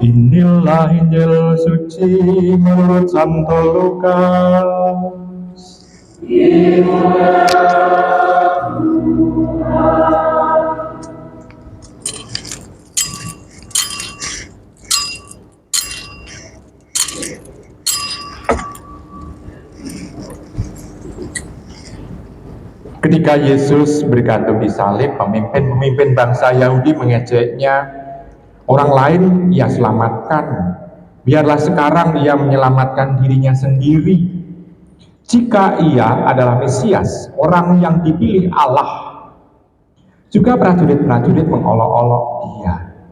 Inilah Injil suci menurut Santo Lukas. Ketika Yesus bergantung di salib, pemimpin bangsa Yahudi mengejeknya. Orang lain ia selamatkan, biarlah sekarang ia menyelamatkan dirinya sendiri. Jika ia adalah Mesias, orang yang dipilih Allah. Juga prajurit-prajurit mengolok-olok dia.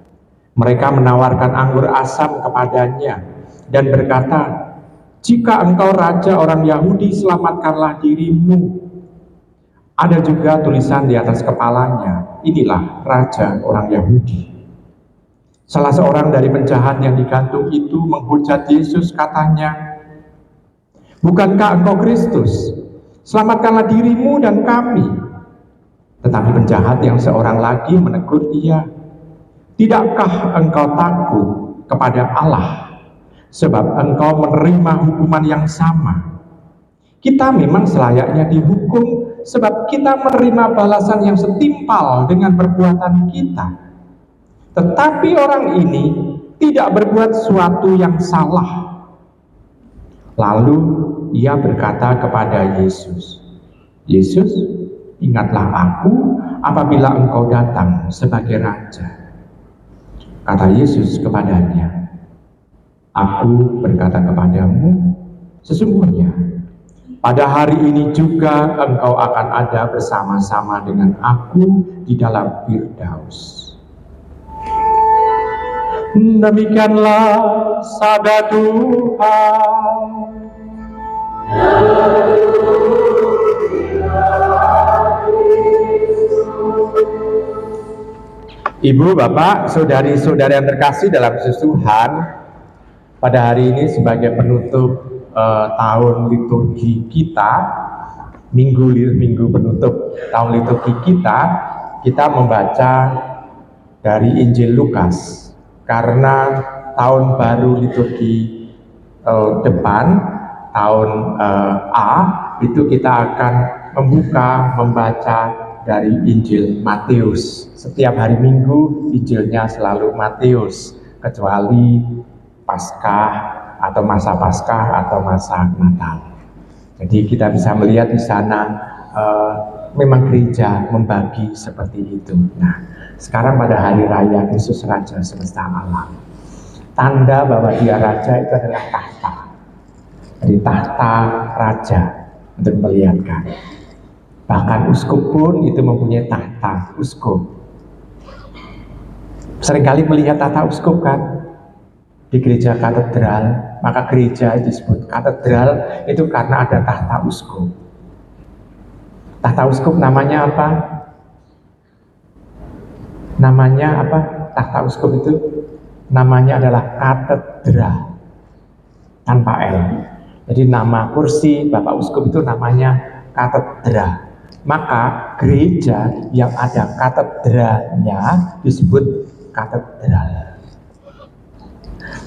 Mereka menawarkan anggur asam kepadanya dan berkata, "Jika engkau raja orang Yahudi, selamatkanlah dirimu." Ada juga tulisan di atas kepalanya, "Inilah raja orang Yahudi." Salah seorang dari penjahat yang digantung itu menghujat Yesus, katanya, "Bukankah engkau Kristus? Selamatkanlah dirimu dan kami." Tetapi penjahat yang seorang lagi menegur dia, "Tidakkah engkau takut kepada Allah, sebab engkau menerima hukuman yang sama? Kita memang selayaknya dihukum, sebab kita menerima balasan yang setimpal dengan perbuatan kita. Tetapi orang ini tidak berbuat sesuatu yang salah." Lalu ia berkata kepada Yesus, "Yesus, ingatlah aku apabila engkau datang sebagai raja." Kata Yesus kepadanya, "Aku berkata kepadamu, sesungguhnya pada hari ini juga engkau akan ada bersama-sama dengan aku di dalam Firdaus." Demikianlah sabda Tuhan. Ibu, Bapak, saudari-saudari yang terkasih dalam Tuhan, pada hari ini sebagai penutup tahun liturgi kita, minggu penutup tahun liturgi kita membaca dari Injil Lukas, karena tahun baru liturgi depan, tahun A, itu kita akan membaca dari Injil Matius. Setiap hari Minggu Injilnya selalu Matius, kecuali Paskah atau masa Paskah atau masa Natal. Jadi kita bisa melihat di sana memang gereja membagi seperti itu. Nah, sekarang pada hari raya Yesus Raja semesta alam, tanda bahwa dia raja itu adalah tahta. Jadi tahta raja untuk melihatkan. Bahkan uskup pun itu mempunyai tahta uskup. Seringkali melihat tahta uskup kan di gereja katedral, maka gereja disebut katedral itu karena ada tahta uskup. Tahta uskup namanya apa? Namanya apa? Tahta uskup itu namanya adalah katedral tanpa L. Jadi nama kursi Bapak Uskup itu namanya katedral. Maka gereja yang ada katedralnya disebut katedral.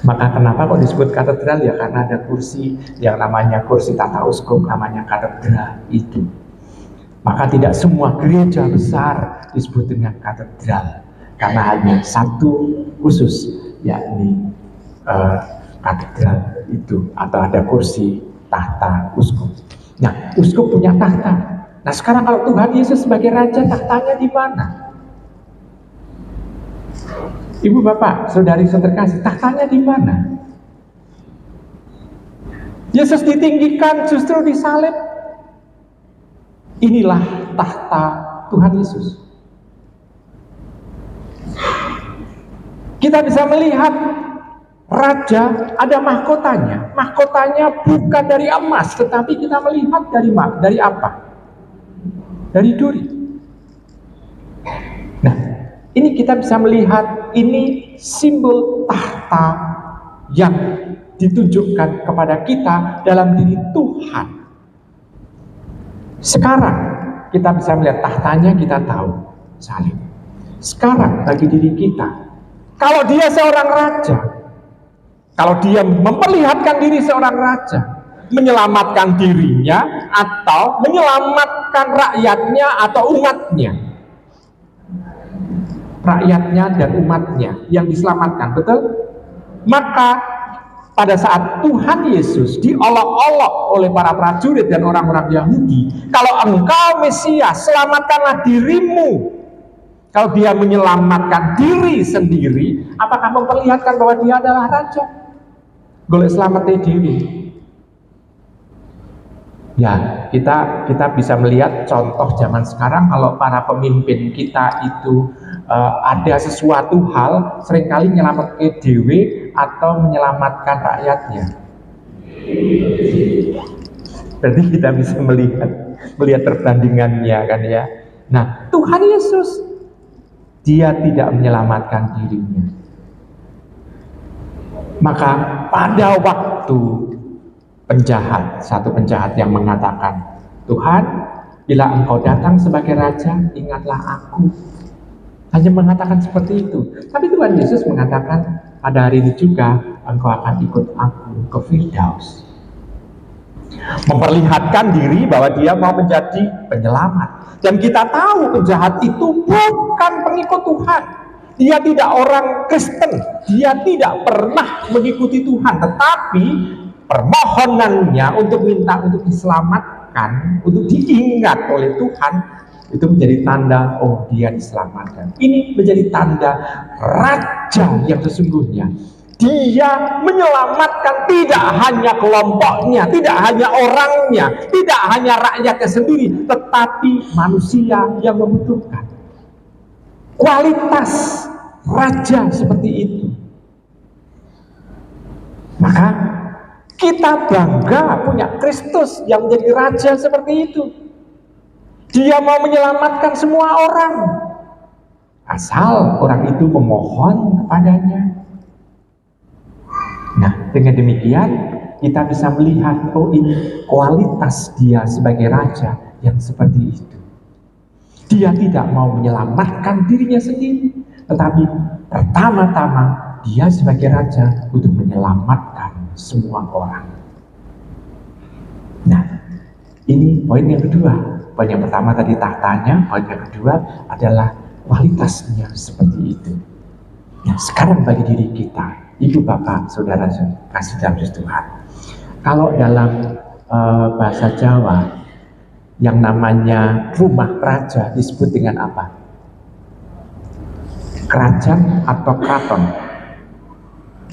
Maka kenapa kok disebut katedral? Ya karena ada kursi yang namanya kursi tata uskup, namanya katedral itu. Maka tidak semua gereja besar disebut dengan katedral, karena hanya satu khusus, yakni katedral itu, atau ada kursi tahta uskup. Nah, uskup punya tahta. Nah, sekarang kalau Tuhan Yesus sebagai raja, tahtanya di mana? Ibu, Bapak, saudari terkasih, tahtanya di mana? Yesus ditinggikan justru disalib. Inilah tahta Tuhan Yesus. Kita bisa melihat raja ada mahkotanya. Mahkotanya bukan dari emas, tetapi kita melihat dari apa? Dari duri. Nah, ini kita bisa melihat ini simbol tahta yang ditunjukkan kepada kita dalam diri Tuhan. Sekarang kita bisa melihat tahtanya, kita tahu salib. Sekarang bagi diri kita, Kalau dia seorang raja, kalau dia memperlihatkan diri seorang raja, menyelamatkan dirinya atau menyelamatkan rakyatnya atau umatnya, rakyatnya dan umatnya yang diselamatkan, betul? Maka pada saat Tuhan Yesus diolok-olok oleh para prajurit dan orang-orang Yahudi, kalau engkau Mesias, selamatkanlah dirimu. Kalau dia menyelamatkan diri sendiri, apakah memperlihatkan bahwa dia adalah raja? Golek selamatnya diri. Ya, kita bisa melihat contoh zaman sekarang kalau para pemimpin kita itu ada sesuatu hal seringkali menyelamatkan diri atau menyelamatkan rakyatnya. Berarti kita bisa melihat perbandingannya kan ya. Nah, Tuhan Yesus dia tidak menyelamatkan dirinya. Maka pada waktu satu penjahat yang mengatakan, Tuhan, bila engkau datang sebagai raja, ingatlah aku. Hanya mengatakan seperti itu. Tapi Tuhan Yesus mengatakan, pada hari ini juga engkau akan ikut aku ke Firdaus. Memperlihatkan diri bahwa dia mau menjadi penyelamat. Dan kita tahu penjahat itu bukan pengikut Tuhan. Dia tidak orang Kristen. Dia tidak pernah mengikuti Tuhan. Tetapi permohonannya untuk minta untuk diselamatkan, untuk diingat oleh Tuhan, itu menjadi tanda, oh dia diselamatkan. Ini menjadi tanda raja yang sesungguhnya. Dia menyelamatkan tidak hanya kelompoknya, tidak hanya orangnya, tidak hanya rakyatnya sendiri, tetapi manusia yang membutuhkan. Kualitas raja seperti itu. Maka kita bangga punya Kristus yang menjadi raja seperti itu. Dia mau menyelamatkan semua orang, asal orang itu memohon kepadanya. Nah, dengan demikian kita bisa melihat, oh ini kualitas dia sebagai raja yang seperti itu. Dia tidak mau menyelamatkan dirinya sendiri, tetapi pertama-tama dia sebagai raja untuk menyelamatkan semua orang. Nah, ini poin yang kedua. Poin yang pertama tadi tahtanya, poin yang kedua adalah kualitasnya seperti itu. Nah, sekarang bagi diri kita, Ibu Bapak, Saudara kasih dalam Tuhan. Kalau dalam bahasa Jawa yang namanya rumah raja disebut dengan apa? Kerajaan atau keraton.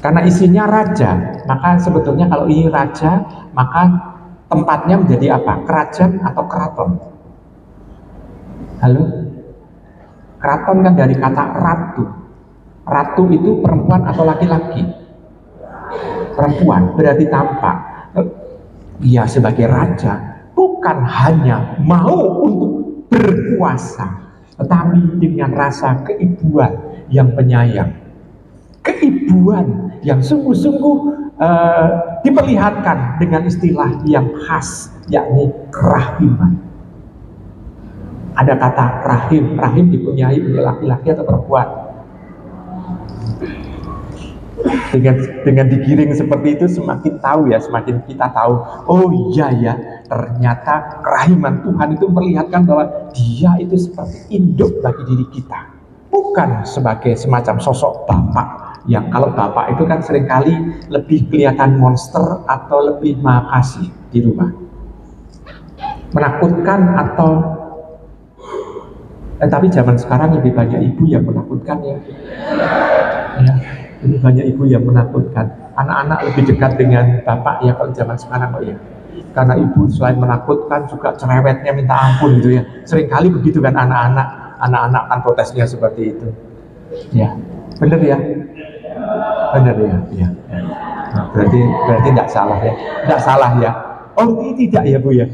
Karena isinya raja, maka sebetulnya kalau ini raja, maka tempatnya menjadi apa? Kerajaan atau keraton? Halo? Keraton kan dari kata ratu. Ratu itu perempuan atau laki-laki? Perempuan, berarti tampak. Ia sebagai raja bukan hanya mau untuk berkuasa, tetapi dengan rasa keibuan yang penyayang, keibuan yang sungguh-sungguh diperlihatkan dengan istilah yang khas, yakni kerahiman. Ada kata rahim, rahim dipunyai oleh laki-laki atau perempuan. Dengan digiring seperti itu semakin tahu ya, semakin kita tahu, oh iya ya, ternyata kerahiman Tuhan itu memperlihatkan bahwa dia itu seperti induk bagi diri kita, bukan sebagai semacam sosok bapak yang kalau bapak itu kan seringkali lebih kelihatan monster atau lebih maha kasih di rumah, menakutkan atau tapi zaman sekarang lebih banyak ibu yang menakutkan ya. Lebih banyak ibu yang menakutkan. Anak-anak lebih dekat dengan bapak ya kalau zaman sekarang kok ya. Karena ibu selain menakutkan juga cerewetnya minta ampun gitu ya. Seringkali begitu kan anak-anak kan protesnya seperti itu. Ya, benar ya. Benar ya. Ya. Nah, berarti tidak salah ya. Tidak salah ya. Oh ini tidak ya Bu ya.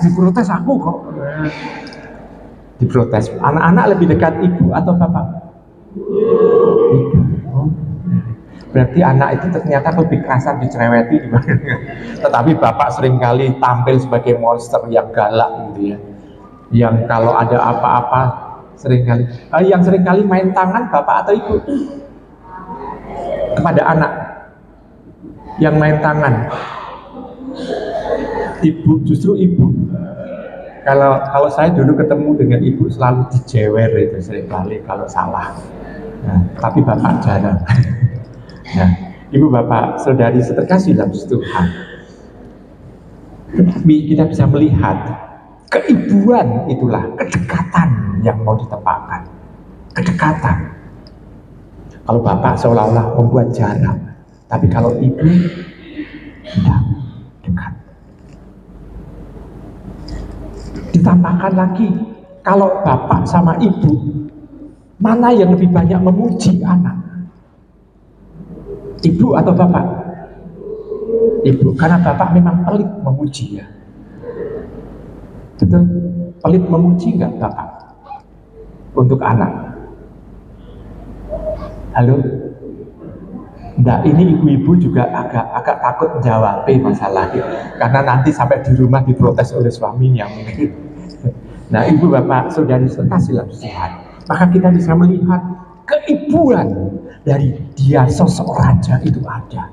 Diprotes aku kok. Diprotes. Anak-anak lebih dekat ibu atau bapak? Ibu. Berarti anak itu ternyata lebih kerasan dicereweti tetapi bapak seringkali tampil sebagai monster yang galak gitu ya, yang kalau ada apa-apa seringkali yang seringkali main tangan bapak atau ibu? kepada anak yang main tangan. Ibu, justru ibu. Kalau saya dulu ketemu dengan ibu selalu dijewer itu seringkali kalau salah. Nah, tapi bapak jarang. Nah, ibu bapak saudari seterkasih dalam Tuhan, tetapi kita bisa melihat keibuan itulah kedekatan yang mau ditempatkan. Kedekatan. Kalau bapak seolah-olah membuat jarak, tapi kalau ibu tidak dekat. Ditambahkan lagi, kalau bapak sama ibu, mana yang lebih banyak memuji anak? Ibu atau bapak? Ibu, karena bapak memang pelit memuji ya. Betul? Pelit memuji nggak bapak untuk anak? Halo? Nah, ini ibu-ibu juga agak takut menjawab masalah ini, karena nanti sampai di rumah diprotes oleh suaminya mungkin. Nah, ibu bapak saudari sekasih dalam Tuhan, maka kita bisa melihat keibuan dari dia sosok raja itu ada.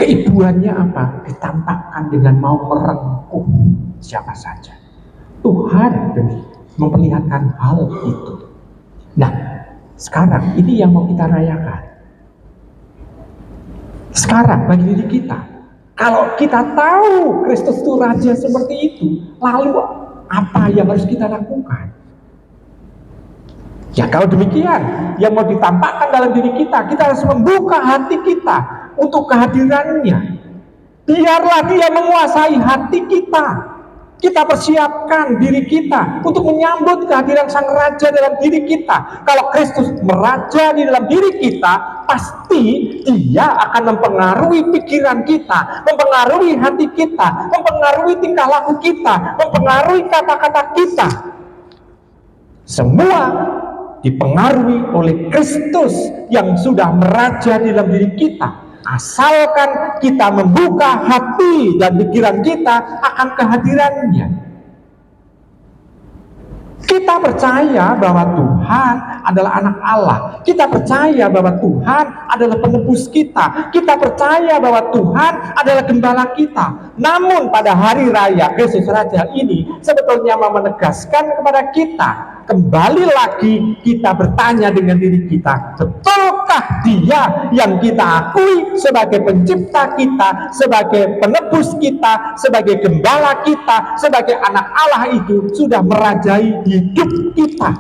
Keibuannya apa? Ditampakkan dengan mau merengkuh siapa saja. Tuhan memperlihatkan hal itu. Nah, sekarang ini yang mau kita rayakan. Sekarang bagi diri kita, kalau kita tahu Kristus itu raja seperti itu, lalu apa yang harus kita lakukan? Ya kalau demikian, yang mau ditampakkan dalam diri kita harus membuka hati kita untuk kehadirannya. Biarlah dia menguasai hati kita. Kita persiapkan diri kita untuk menyambut kehadiran Sang Raja dalam diri kita. Kalau Kristus meraja di dalam diri kita, pasti dia akan mempengaruhi pikiran kita, mempengaruhi hati kita, mempengaruhi tingkah laku kita, mempengaruhi kata-kata kita. Semua dipengaruhi oleh Kristus yang sudah meraja di dalam diri kita. Asalkan kita membuka hati dan pikiran kita akan kehadirannya. Kita percaya bahwa Tuhan adalah anak Allah. Kita percaya bahwa Tuhan adalah penebus kita. Kita percaya bahwa Tuhan adalah gembala kita. Namun pada hari raya Kristus Raja ini sebetulnya mau menegaskan kepada kita, kembali lagi kita bertanya dengan diri kita, betulkah dia yang kita akui sebagai pencipta kita, sebagai penebus kita, sebagai gembala kita, sebagai anak Allah itu sudah merajai hidup kita?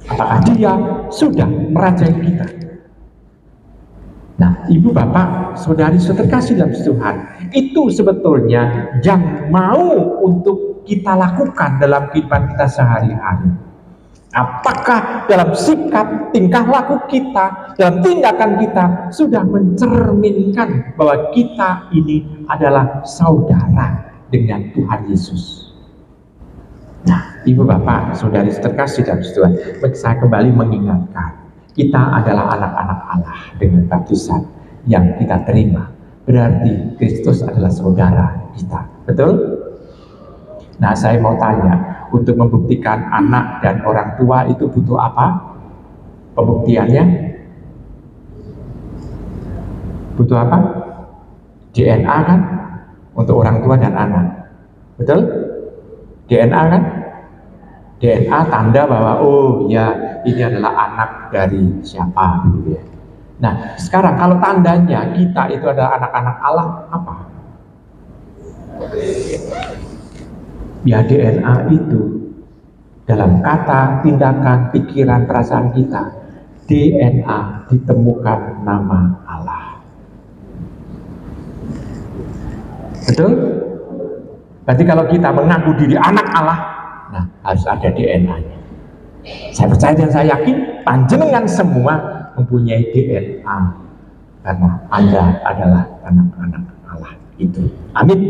Apakah dia sudah merajai kita? Nah, ibu bapak, saudari terkasih dalam Tuhan, itu sebetulnya yang mau untuk kita lakukan dalam kehidupan kita sehari-hari. Apakah dalam sikap, tingkah laku kita, dalam tindakan kita sudah mencerminkan bahwa kita ini adalah saudara dengan Tuhan Yesus? Nah, ibu bapak, saudari terkasih dalam Tuhan, saya kembali mengingatkan, kita adalah anak-anak Allah dengan baptisan yang kita terima. Berarti Kristus adalah saudara kita. Betul? Nah, saya mau tanya, untuk membuktikan anak dan orang tua itu butuh apa? Pembuktiannya? Butuh apa? DNA kan? Untuk orang tua dan anak. Betul? DNA kan? DNA tanda bahwa oh ya ini adalah anak dari siapa gitu ya. Nah sekarang kalau tandanya kita itu adalah anak-anak Allah apa? Ya DNA itu dalam kata, tindakan, pikiran, perasaan kita. DNA ditemukan nama Allah. Betul? Berarti kalau kita mengaku diri anak Allah, nah harus ada DNA-nya. Saya percaya dan saya yakin panjenengan semua mempunyai DNA karena Anda adalah anak-anak Allah itu. Amin.